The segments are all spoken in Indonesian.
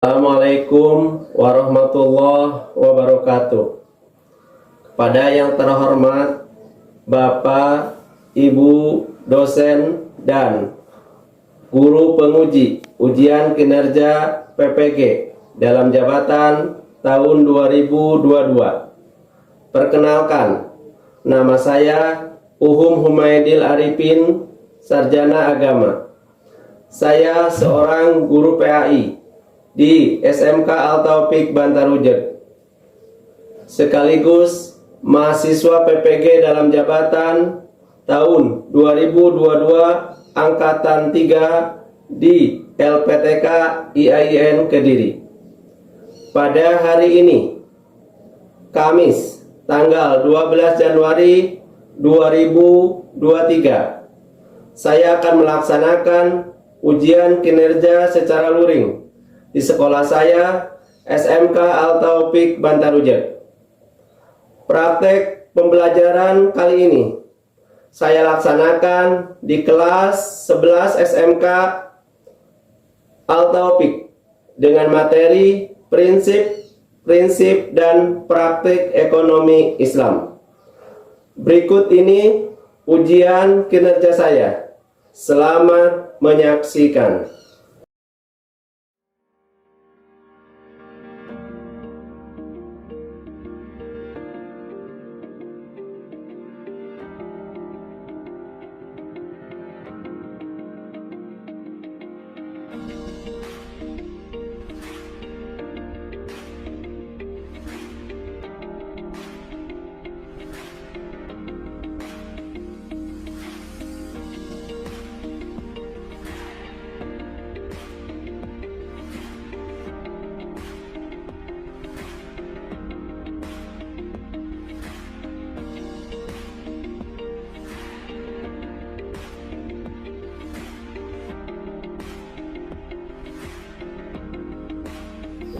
Assalamualaikum warahmatullahi wabarakatuh. Kepada yang terhormat Bapak, Ibu, dosen, dan guru penguji ujian kinerja PPG dalam jabatan tahun 2022. Perkenalkan, nama saya Uhum Humaidil Arifin, Sarjana Agama. Saya seorang guru PAI di SMK Al-Taufik Bantarujek, sekaligus mahasiswa PPG dalam jabatan tahun 2022 Angkatan 3 di LPTK IAIN Kediri. Pada hari ini, Kamis, tanggal 12 Januari 2023, saya akan melaksanakan ujian kinerja secara luring di sekolah saya, SMK Al-Taufik Bantarujek. Praktek pembelajaran kali ini saya laksanakan di kelas 11 SMK Al-Taufik dengan materi prinsip dan praktik ekonomi Islam. Berikut ini ujian kinerja saya. Selamat menyaksikan.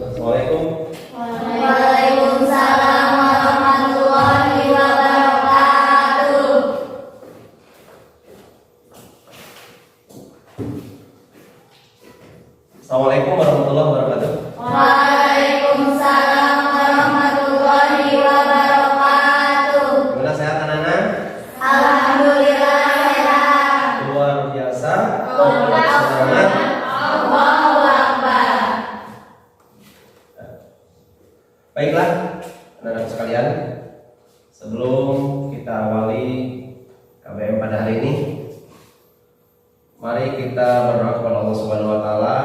Assalamualaikum. Waalaikumsalam warahmatullahi wabarakatuh. Assalamualaikum warahmatullahi wabarakatuh. Waalaikumsalam warahmatullahi wabarakatuh. Gimana sehat anak-anak? Alhamdulillah sehat. Luar biasa. Semangat. Allahu Akbar. Baiklah, anak-anak sekalian, sebelum kita awali KBM pada hari ini, mari kita berdoa kepada Allah Subhanahu wa taala.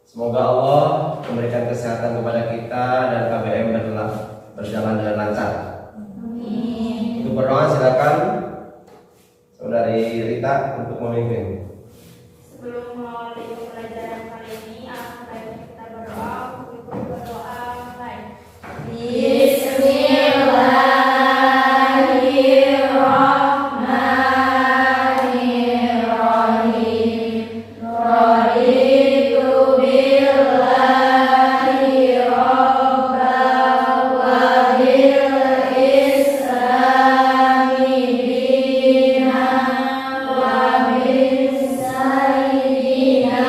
Semoga Allah memberikan kesehatan kepada kita dan KBM berjalan dengan lancar. Amin. Untuk berdoa silakan Saudari Rita untuk memimpin. Sebelum mengawali pembelajaran kali ini, alangkah baiknya kita berdoa. Untuk berdoa mulai. Bismillahirrahmanirrahim. Raditu billahi rabban wa bil islami dinan wa bis sayyidina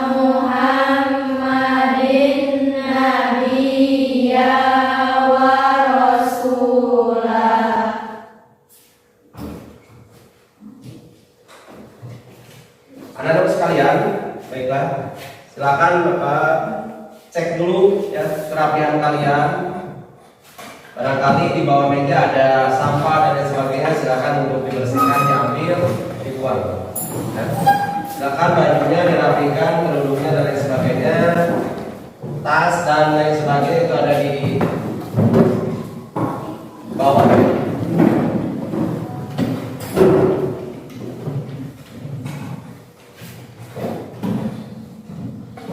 Muhammadin nabiyya wa rasulah. Anak-anak sekalian, baiklah, silakan Bapak cek dulu ya kerapian kalian. Barangkali di bawah meja ada sampah dan lain sebagainya, silakan untuk dibersihkan, diambil, dibuang. Ya. Silakan bajunya dirapikan, kerudungnya dan lain sebagainya, tas dan lain sebagainya itu ada di bawah.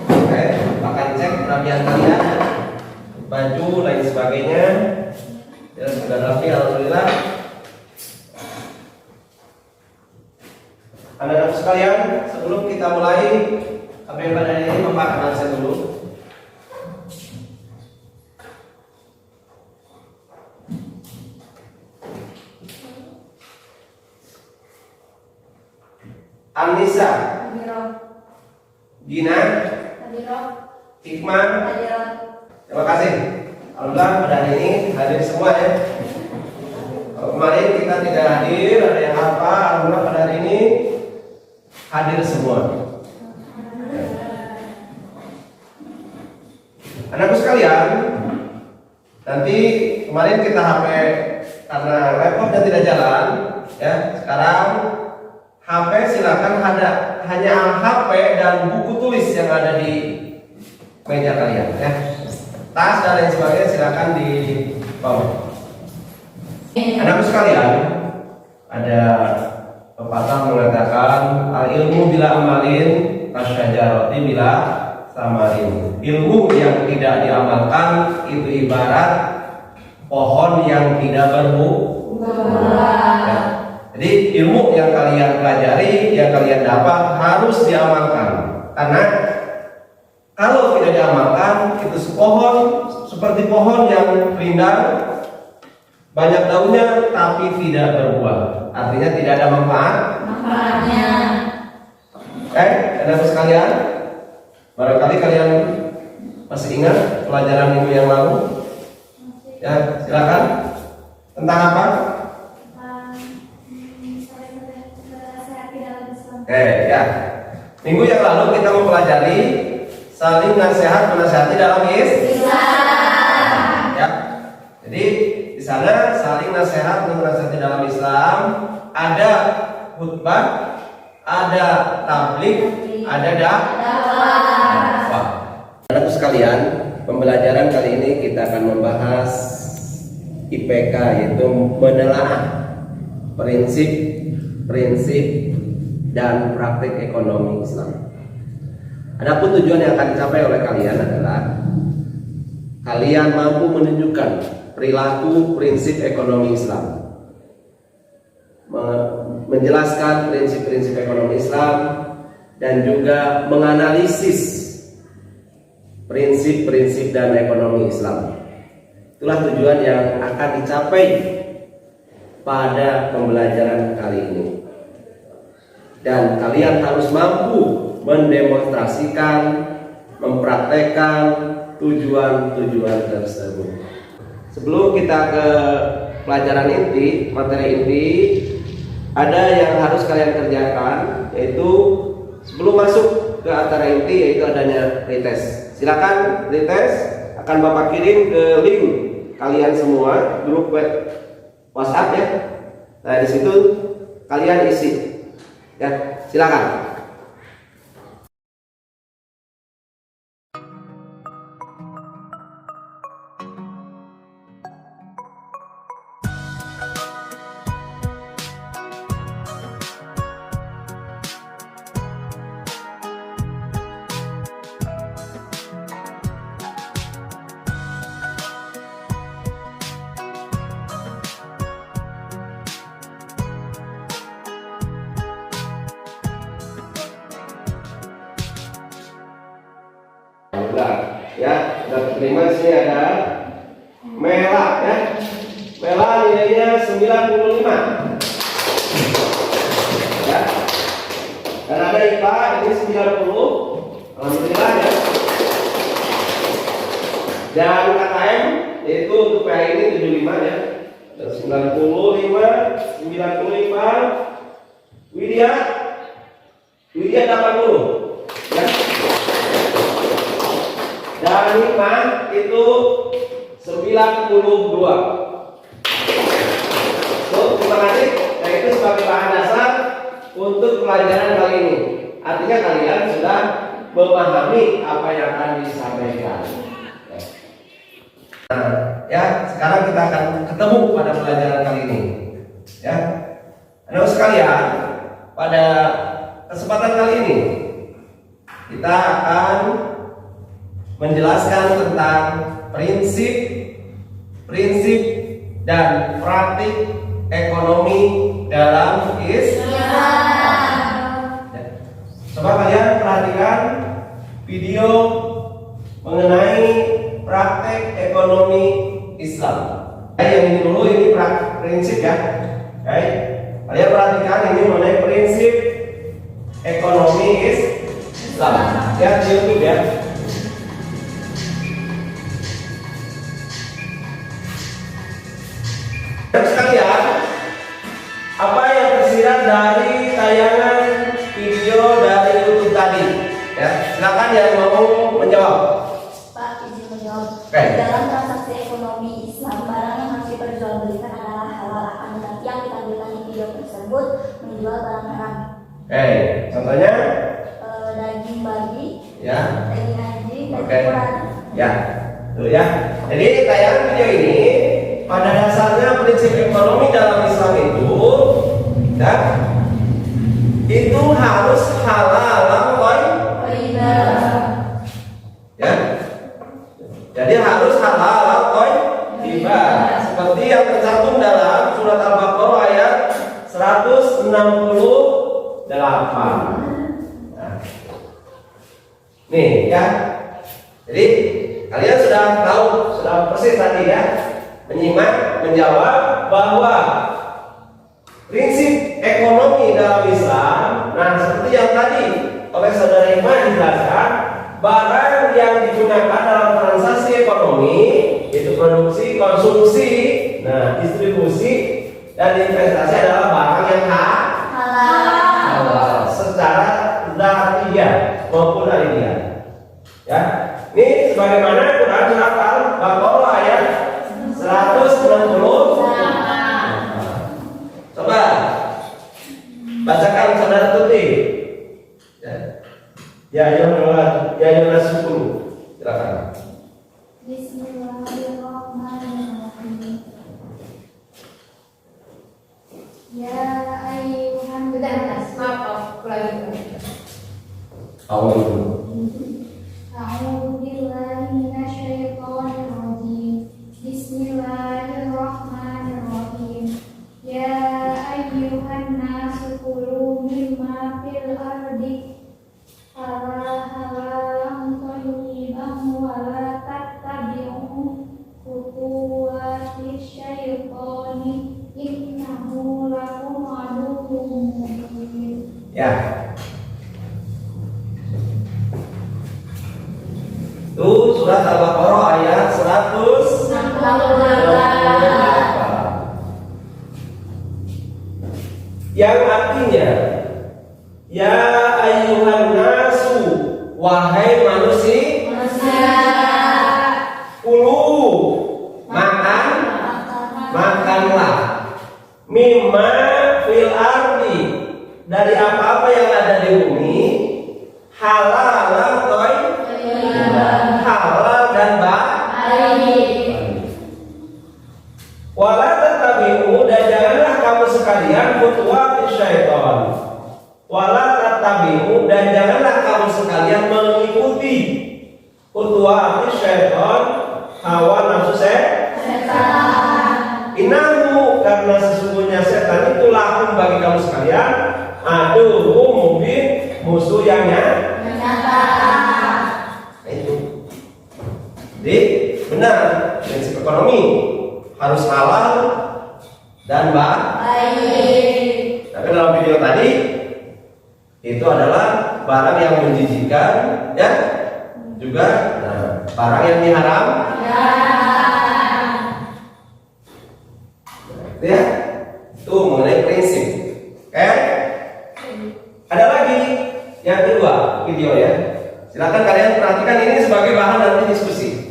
Oke, akan cek kerapian kalian, baju lain sebagainya. Ya, sudah rapi, alhamdulillah. Anak-anak sekalian, sebelum kita mulai KBM pada hari ini, Bapak saya dulu. Anissa, Hadirah. Gina, Hadirah. Hikmah. Terima kasih. Alhamdulillah pada hari ini hadir semua ya. Kalau kemarin kita tidak hadir, ada yang apa? Alhamdulillah pada hari ini hadir semua. Anakku sekalian, nanti kemarin kita HP karena laptopnya tidak jalan, ya. Sekarang HP silakan hanya HP dan buku tulis yang ada di meja kalian, ya. Tas dan lain sebagainya silakan dibawa. Anakku sekalian, ada pepatah mengatakan al ilmu bila amalin kasyajarati bila samarin. Ilmu yang tidak diamalkan itu ibarat pohon yang tidak berbuah. Ya. Jadi ilmu yang kalian pelajari, yang kalian dapat harus diamalkan. Karena kalau tidak diamalkan, itu seperti pohon yang rindang, banyak daunnya tapi tidak berbuah. Artinya tidak ada manfaatnya. Anak sekalian, barangkali kalian masih ingat pelajaran minggu yang lalu? Ya, silakan. Tentang apa? Ya. Minggu yang lalu kita mempelajari saling nasihat menasihati dalam Islam. Ya. Jadi di sana saling nasihat menasihati dalam Islam, ada khutbah, ada tabligh, ada dakwah. Anak sekalian, pembelajaran kali ini kita akan membahas IPK, yaitu menelaah prinsip dan praktik ekonomi Islam. Adapun tujuan yang akan dicapai oleh kalian adalah kalian mampu menunjukkan perilaku prinsip ekonomi Islam, menjelaskan prinsip-prinsip ekonomi Islam, dan juga menganalisis prinsip-prinsip dan ekonomi Islam. Itulah tujuan yang akan dicapai pada pembelajaran kali ini. Dan kalian harus mampu mendemonstrasikan, mempraktekkan tujuan-tujuan tersebut. Sebelum kita ke pelajaran inti, materi inti, ada yang harus kalian kerjakan, yaitu sebelum masuk ke acara inti, yaitu adanya retest. Silakan retest, akan Bapak kirim ke link kalian semua, grup web WhatsApp ya. Nah, di situ kalian isi. Ya, silakan. Ya, sudah terima. Sini ada Mela ya. Mela nilainya 95. Ya. Dan ada IPA ini 90. Alhamdulillah ya. Dan KKM yaitu untuk PH ini 75 ya. Dan 95, 95. Widya 80 ya. Dan hikmah itu 92. So, terima kasih. Nah, itu sebagai bahan dasar untuk pelajaran kali ini. Artinya kalian sudah memahami apa yang akan disampaikan. Nah, ya, sekarang kita akan ketemu pada pelajaran kali ini. Ya, anak sekalian, pada kesempatan kali ini kita akan menjelaskan tentang prinsip dan praktik ekonomi dalam Islam. Coba kalian perhatikan video mengenai praktek ekonomi Islam. Yang ini dulu, ini prinsip ya. Kalian perhatikan ini mengenai prinsip ekonomi Islam. Ya, di YouTube ya. mau menjawab? Pak, izin menjawab. Oke. Dalam transaksi ekonomi Islam, barang yang harus diperjualbelikan adalah halal, akan tetapi yang ditampilkan di video tersebut menjual barang haram. Oke, contohnya? Daging babi, Ya. daging anjing, Oke. daging kurang. Ya, tuh ya. Jadi tayangan video ini pada dasarnya prinsip ekonomi dalam Islam itu, ya, itu harus halal, ya. Jadi harus halal, riba. Seperti yang tercantum dalam surat Al-Baqarah ayat 168. Nah. Nih ya. Jadi kalian sudah tahu, sudah persis tadi ya, menyimak, menjawab bahwa prinsip ekonomi dalam Islam, nah seperti yang tadi oleh saudara Iman dijelaskan, barang yang digunakan dalam transaksi ekonomi itu produksi, konsumsi, nah distribusi dan investasi adalah barang yang halal secara zahiriyah maupun aliyah. Ya, ini sebagaimana Quran surat Al-Baqarah ayat 160. Coba bacakan saudara Tuti. Ya, Yohanes 10. Silakan. Bismillahirrahmanirrahim. Ya ayyuhan nas. Maaf, lagi. A'udzu A'udzu billahi minasyaitonir rajim. Bismillahirrahmanirrahim. Ya ayyuhan nasu kulu mimma fil ardi halalan thayyiban wa la tattabi'u khutuwatis syaitani innahu lakum aduwwun mubin. Ya. Itu surat Al-Baqarah ayat 168. Yang artinya, ya ayyuhan nasu, wahai manusia, kulu, makanlah, mimma fil ardi, dari apa-apa yang ada di bumi, halal dan baik. Wala tattabi'u, dan janganlah kamu sekalian khutuwatis syaitan. Wala tattabi'u, dan janganlah kamu sekalian mengikuti khutuwatis syaitan, hawa nafsu setan. Innahu, karena sesungguhnya setan itu lakum bagi kamu sekalian aduwwun mubin, musuh yang nyata. Itu. Jadi benar, prinsip ekonomi harus halal dan baik. Tapi dalam video tadi itu adalah barang yang menjijikan, ya, juga barang yang diharamkan. Ya, itu mengenai prinsip. Ada lagi yang kedua video ya. Silakan kalian perhatikan, ini sebagai bahan nanti diskusi.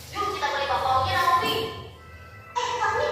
Yuk kita beli bapaunya, Naomi. Tapi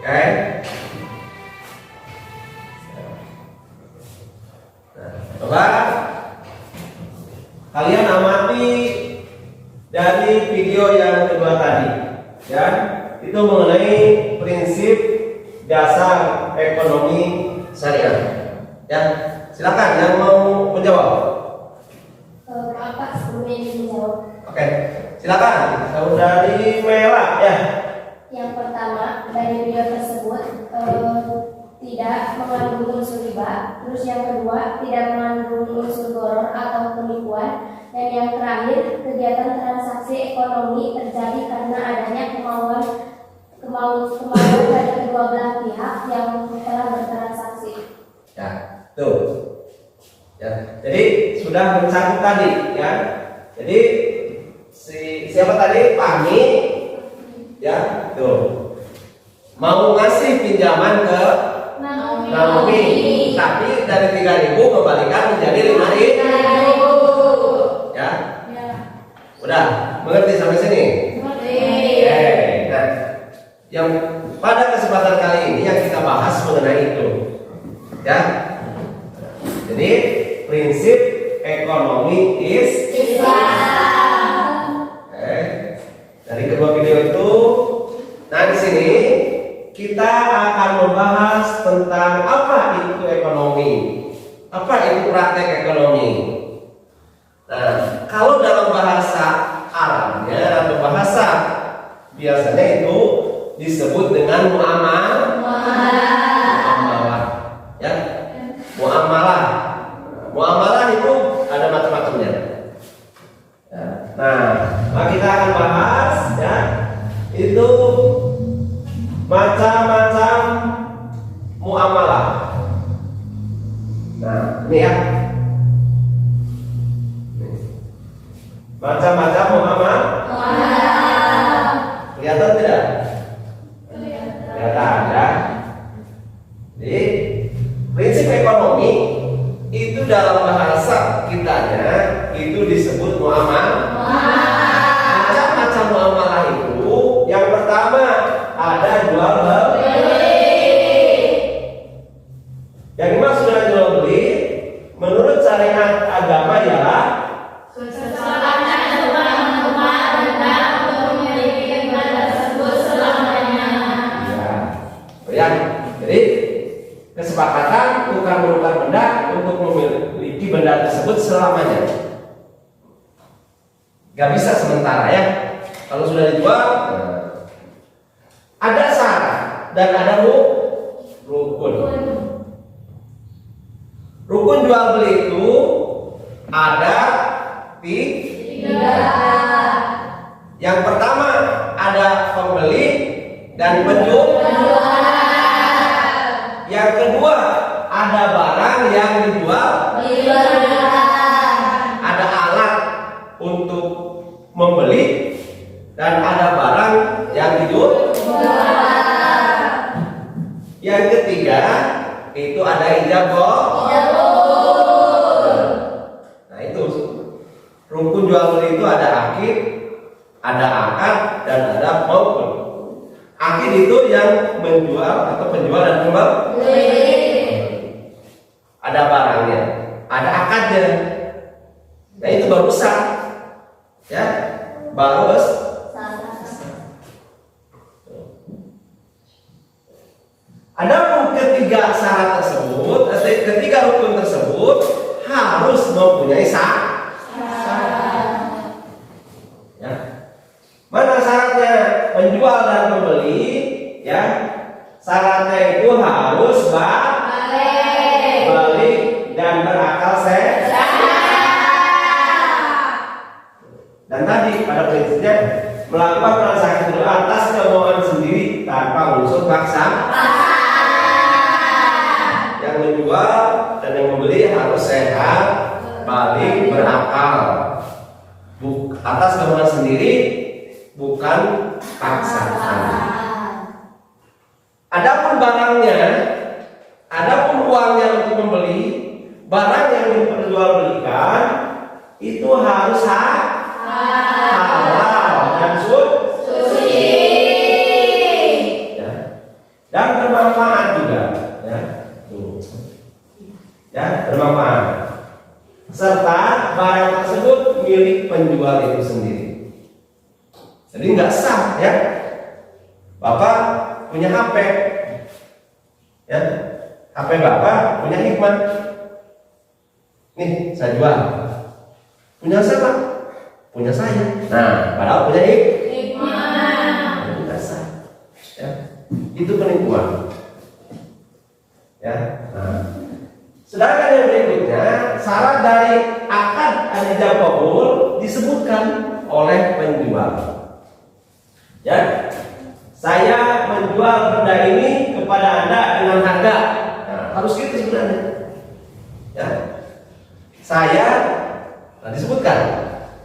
Oke. Nah, coba kalian amati dari video yang kedua tadi, ya, itu mengenai prinsip dasar ekonomi syariah. Ya, silakan yang mau menjawab. Apa sebelumnya dijawab? Oke, silakan saudari Mela ya. Yang pertama dari video tersebut tidak mengandung unsur riba. Terus yang kedua tidak mengandung unsur gharar atau penipuan. Dan yang terakhir kegiatan transaksi ekonomi terjadi karena adanya kemauan dari kedua belah pihak yang telah bertransaksi. Ya, tuh. Ya, jadi sudah mencakup tadi, ya. Jadi siapa tadi? Fahmi, ya, tuh. Mau ngasih pinjaman ke Naomi, tapi dari 3.000 kembalikan menjadi 5.000. Ya, udah mengerti sampai sini? Oke. Nah, yang pada kesempatan kali ini yang kita bahas mengenai itu, ya. Jadi prinsip ekonomi Islam. Oke. Dari kedua video itu, nah di sini kita akan membahas tentang apa itu ekonomi, apa itu praktek ekonomi. Nah, kalau dalam bahasa Arabnya atau bahasa biasanya itu disebut dengan muamalah, ya, muamalah. Muamalah itu ada macam-macamnya. Ya. Nah, kita akan bahas, ya, itu macam-macam muamalah. Nah, ini ya. Macam-macam muamalah. Kelihatan tidak? Kelihatan ya. Jadi prinsip ekonomi itu dalam bahasa kitanya itu disebut muamalah. Macam-macam muamalah itu yang pertama ada jual beli. Yang dimaksud dengan jual beli menurut syariat agama ialah ya. Jadi kesepakatan tukar menukar benda untuk memiliki benda tersebut selamanya. Gak bisa sementara ya. Kalau sudah dijual, ada syarat dan ada rukun. Rukun jual beli itu ada tiga. Yang pertama ada pembeli dan penjual. Yang kedua ada barang yang dijual. Ada alat untuk membeli dan ada barang yang dijual. Yang ketiga itu ada ijab qabul. Nah itu rukun jual beli itu ada akid, ada akad dan ada maupun. Akid itu yang menjual atau penjual dan pembeli. Ada barangnya, ada akadnya. Nah itu baru sah, ya, baru Adapun ketiga syarat tersebut, ketiga rukun tersebut harus mempunyai syarat. Ya. Mana syaratnya? Penjual dan pembeli, ya, syaratnya itu harus balik dan berakal sehat. Dan tadi pada prinsipnya melakukan transaksi itu atas kemauan sendiri tanpa unsur paksa. Yang menjual dan yang membeli harus sehat, balik, berakal, atas kemauan sendiri, bukan paksaan. Adapun barangnya, adapun uangnya untuk membeli, barang yang diperjualbelikan itu harus halal dan suci. Ya. Dan Jadi nggak sah ya. Bapak punya HP, ya, HP Bapak punya hikmah. Nih saya jual. Punya siapa? Punya saya. Nah, padahal punya Hikmah. itu nggak sah. Ya, itu penipuan. Ya. Nah, sedangkan yang berikutnya syarat dari akad al-ijab qabul disebutkan oleh penjual. Ya, saya menjual benda ini kepada Anda dengan harga. Nah, harus gitu sebenarnya. Ya, saya disebutkan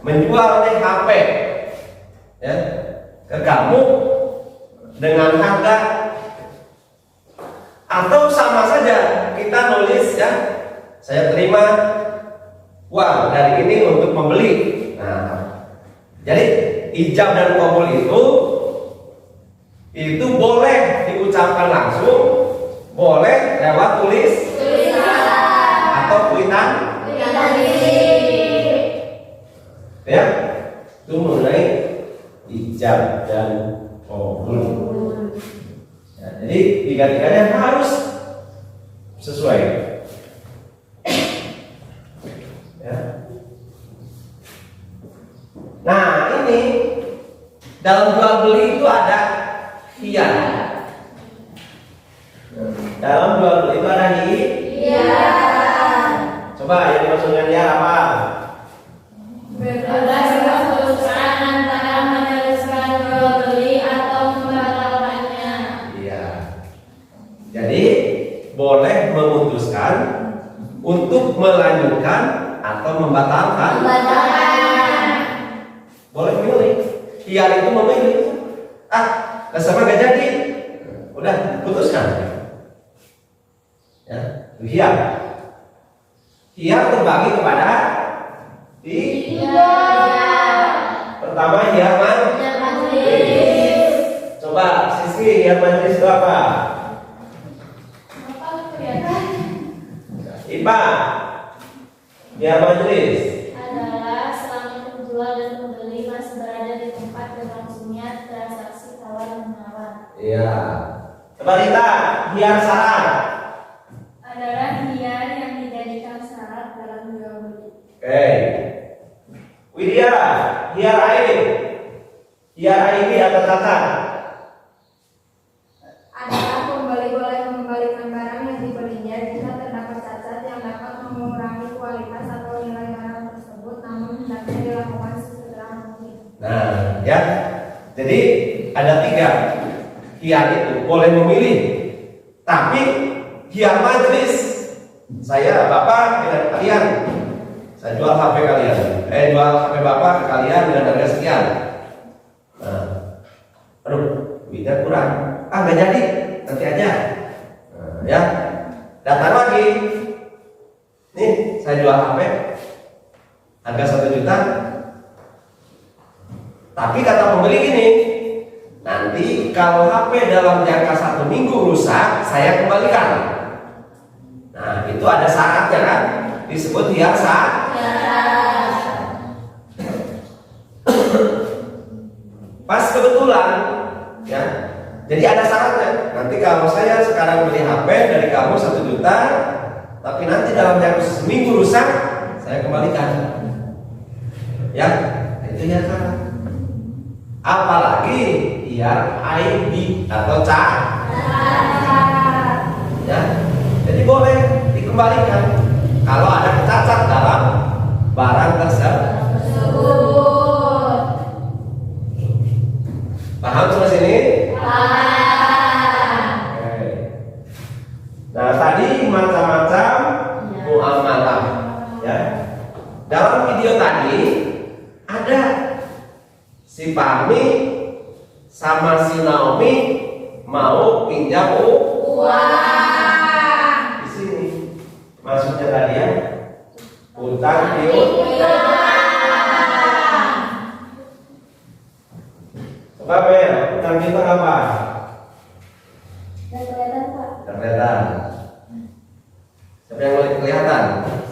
menjual HP ya ke kamu dengan harga, atau sama saja kita nulis ya, saya terima uang dari ini untuk membeli. Nah, jadi ijab dan qabul itu boleh diucapkan langsung, boleh lewat tulisan atau kuitan. Ya, itu mengenai ijab dan qabul. Ya, jadi tiga-tiganya harus sesuai. Ya. Nah, ini dalam jual beli itu ada khiyar. Dalam jual beli itu ada khiyar. Coba yang dimaksudkan khiyar apa? Bebas keputusan antara meneruskan jual beli atau membatalkannya. Iya. Jadi boleh memutuskan untuk melanjutkan atau membatalkan. Boleh memilih. Khiyar itu memilih. Kesama gak jadi. Udah putuskan. Ya, khiyar. Khiyar terbagi kepada tiga. Pertama khiyar majlis. Coba Sisi, khiyar majlis itu apa? Ipa, khiyar majlis Adalah selama penjual dan pembeli masih berada di tempat berlangsungnya transaksi tawar menawar. iya. Coba Rita, khiyar syarat. Adalah khiyar yang dijadikan syarat dalam jual beli. Oke. Widya, khiyar aib. Khiyar aib atau cacat. Adalah pembeli boleh mengembalikan barang yang dibelinya jika terdapat cacat yang dapat mengurangi kualitas atau nilai barang tersebut, namun hendaknya dilakukan sesegera mungkin. Nah, ya. Jadi ada tiga khiyar itu, boleh memilih. Tapi khiyar majlis, saya Bapak dengan kalian, saya jual HP kalian, jual HP Bapak ke kalian dengan harga sekian. Nah, aduh, duitnya kurang. Nggak jadi, nanti aja. Nah, ya, datang lagi. Nih, saya jual HP harga 1 juta. Tapi kata pembeli gini, nanti kalau HP dalam jangka 1 minggu rusak, saya kembalikan. Nah, itu ada syaratnya kan? Disebut khiyar syarat. Pas kebetulan, ya. Jadi ada syaratnya. Nanti kalau saya sekarang beli HP dari kamu 1 juta, tapi nanti dalam jangka 1 minggu rusak, saya kembalikan. Ya, itu ya syarat. Apalagi khiyar aib atau cacat. Ya, jadi boleh dikembalikan kalau ada cacat dalam barang tersebut. Paham sampai sini? Oke. Nah, tadi macam-macam muamalah. Ya. Dalam video tadi ada si Fahmi sama si Naomi mau pinjam uang. Di sini maksudnya tadi ya, utang piutang. Coba Bel, utang piutang apa? Dan kelihatan Pak. Kelihatan. Siapa yang boleh kelihatan?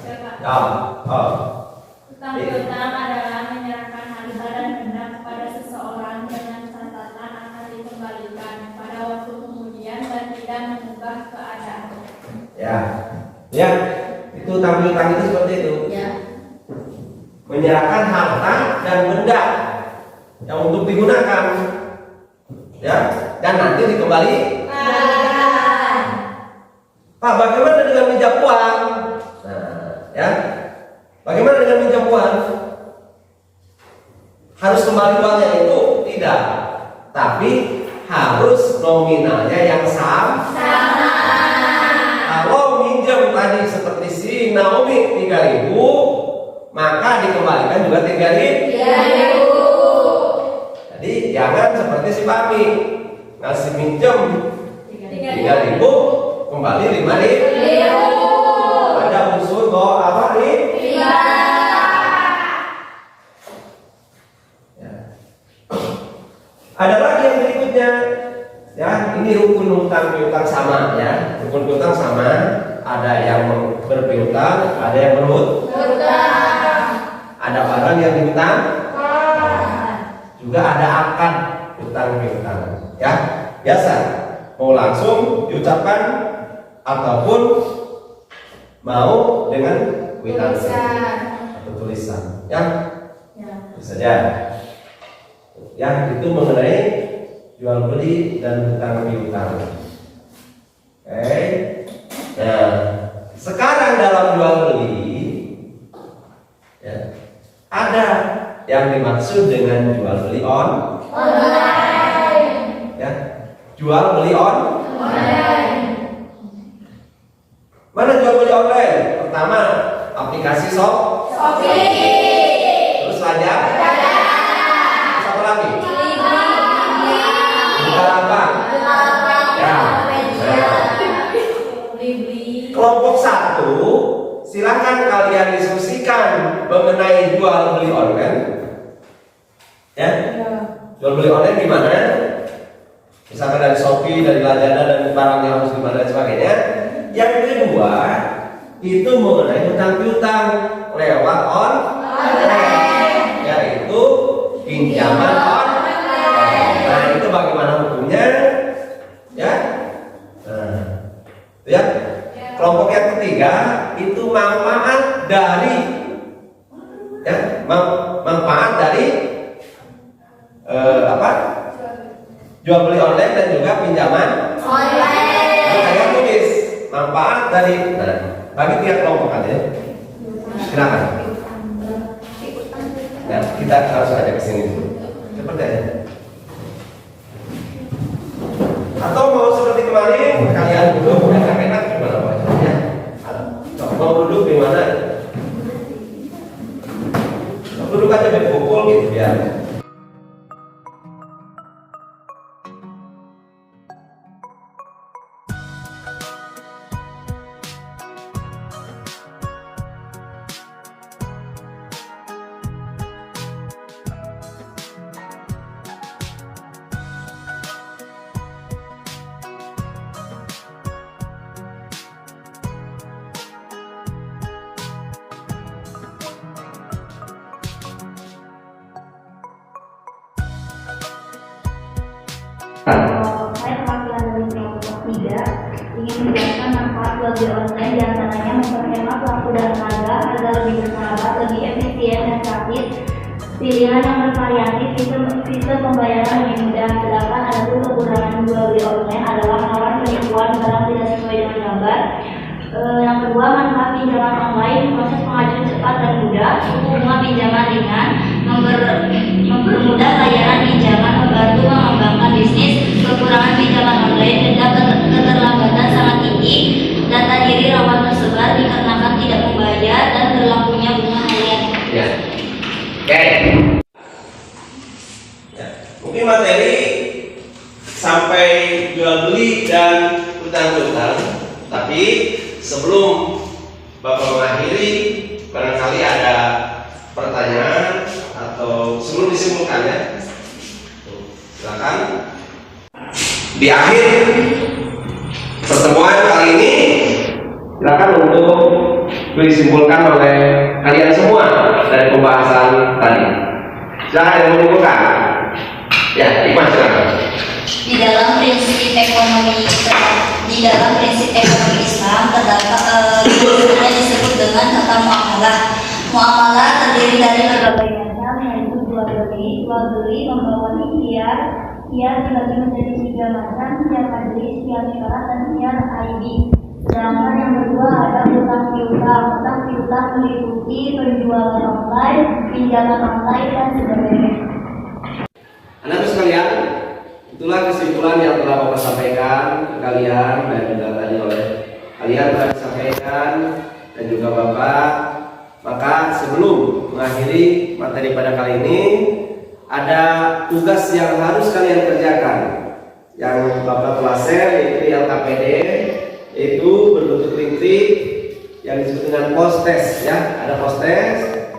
Siapa? Oh. Utang piutang adalah menyerahkan harta dan benda kepada seseorang membicarakan harta dan benda yang untuk digunakan, ya, dan nanti dikembalikan. Pak, bagaimana dengan minjam uang? Nah, ya, bagaimana dengan minjam uang? Harus kembali uangnya itu? Tidak, tapi harus nominalnya yang sama. Kalau minjam tadi seperti si Naomi 3.000, maka dikembalikan juga 3.000. Jadi jangan seperti si Papi ngasih minjem 3.000, kembali 5.000. Ada unsur apa nih? Riba. Ya. Ada lagi yang berikutnya, ya, ini rukun hutang piutang sama, ya, rukun piutang sama. Ada yang berpiutang, ada yang berhutang. Ada barang yang dihutang, juga ada akad hutang piutang, ya. Biasa mau langsung diucapkan ataupun mau dengan kwitansi atau tulisan, ya, bisa saja. Ya, itu mengenai jual beli dan hutang piutang. Oke. Nah, sekarang dalam jual beli, ya, ada yang dimaksud dengan jual beli online, ya, jual beli online. Mana jual beli online? Pertama, aplikasi Shopee. Terus Lazada. Terus apa lagi? Bukalapak. Ya. Kelompok 1, silakan kalian diskusikan mengenai jual beli online. Ya. Jual beli online gimana? Misalkan dari Shopee, dari Lazada, dan barang yang harus gimana dan sebagainya. Yang kedua, itu mengenai hutang piutang lewat online, yaitu pinjaman online. Nah, itu bagaimana hukumnya? Ya. Nah, ya. Kelompok yang ketiga itu manfaat dari, ya, manfaat dari apa? Jual beli online dan juga pinjaman online. Nah, saya tulis manfaat dari, nah, bagi tiap kelompok aja. Silakan. Ya, kita harus ada ke sini dulu. Seperti aja. Atau mau seperti kemarin, kalian duduk enak-enak gimana Pak? Ya. Mau duduk di mana? Duduk aja berkumpul gitu ya. Saya perwakilan dari kelompok 3 ingin menjelaskan manfaat jual beli online, diantaranya memperhemat waktu dan tenaga agar lebih bersahabat, lebih efisien dan praktis. Pilihan yang bervariatif, sistem pembayaran lebih mudah. Sedangkan ada pun kekurangan jual beli online adalah rawan penipuan barang tidak sesuai dengan gambar. Yang kedua, manfaat pinjaman online, proses pengajuan cepat dan mudah, suku bunga pinjaman ringan, mempermudah layanan pinjaman, membantu mengembangkan bisnis. Kekurangan pinjaman online, denda keterlambatan sangat tinggi, data diri rawan tersebar dikarenakan tidak membayar, dan berlakunya bunga harian. Ya. Oke. Ya. Mungkin materi sampai jual beli dan hutang piutang, tapi sebelum Bapak mengakhiri, barangkali ada pertanyaan atau sebelum disimpulkan, ya. Silakan. Di akhir pertemuan kali ini, silakan untuk disimpulkan oleh kalian semua dari pembahasan tadi. Silakan yang menyimpulkan. Ya, Iman, silakan. Di dalam prinsip ekonomi Islam terdapat disebut dengan kata muamalah. Muamalah terdiri dari berbagai macam, yaitu jual beli, membawa ikhtiar. Ikhtiar dibagi menjadi 3 macam, ikhtiar majlis, ikhtiar syarat, dan ikhtiar ID. Sedangkan yang kedua ada utang piutang. Utang piutang meliputi penjualan online, pinjaman online, dan sebagainya. Anak-anak sekalian, itulah kesimpulan yang telah Bapak sampaikan ke kalian dan juga tadi oleh kalian telah disampaikan dan juga Bapak. Maka sebelum mengakhiri materi pada kali ini, ada tugas yang harus kalian kerjakan yang Bapak telah share, yaitu LKPD, yaitu berbentuk lintrik yang disebut dengan post-test ya. Ada post-test,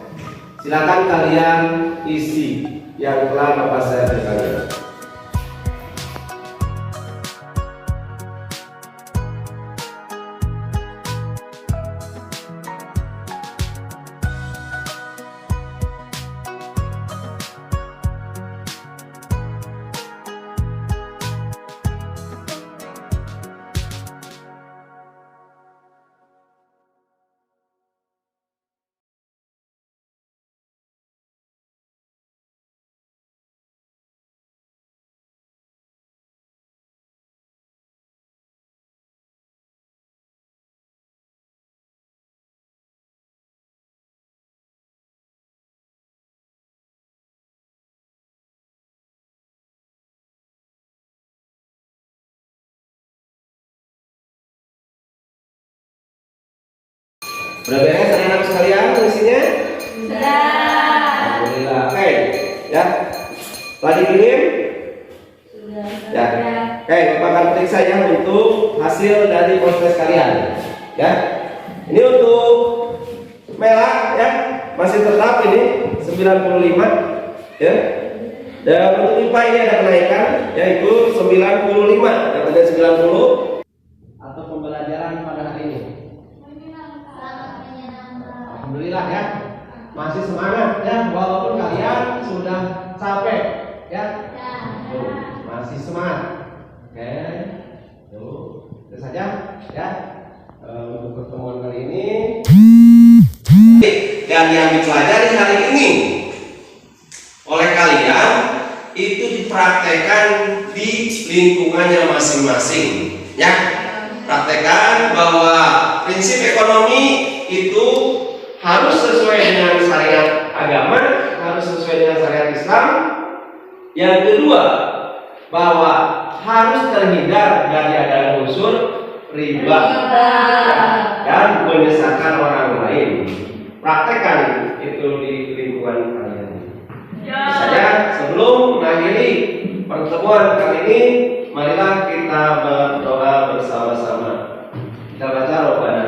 silakan kalian isi yang telah Bapak share ke kalian. Sudah beres anak-anak sekalian isinya? Sudah. Alhamdulillah. Oke, ya. Telah dikirim? Sudah. Ya. Oke, Bapak akan periksa ya untuk hasil dari proses kalian. Ya. Ini untuk merah ya, masih tetap ini 95 ya. Dan untuk IPA ini ada kenaikan yaitu 95, yang tadi 90 atau pembelajaran pada hari ini. Alhamdulillah ya, masih semangat ya, walaupun kalian sudah capek ya. Masih semangat. Oke, itu saja ya untuk pertemuan kali ini. Dan yang dipelajari hari ini oleh kalian itu dipraktekkan di lingkungannya masing-masing ya. Praktekkan bahwa prinsip ekonomi itu harus sesuai dengan syariat agama, harus sesuai dengan syariat Islam. Yang kedua, bahwa harus terhindar dari adanya unsur riba dan menyesatkan orang lain. Praktekkan itu di lingkungan kalian. Saja sebelum mengakhiri pertemuan kali ini, marilah kita berdoa bersama-sama. Kita baca Rabbana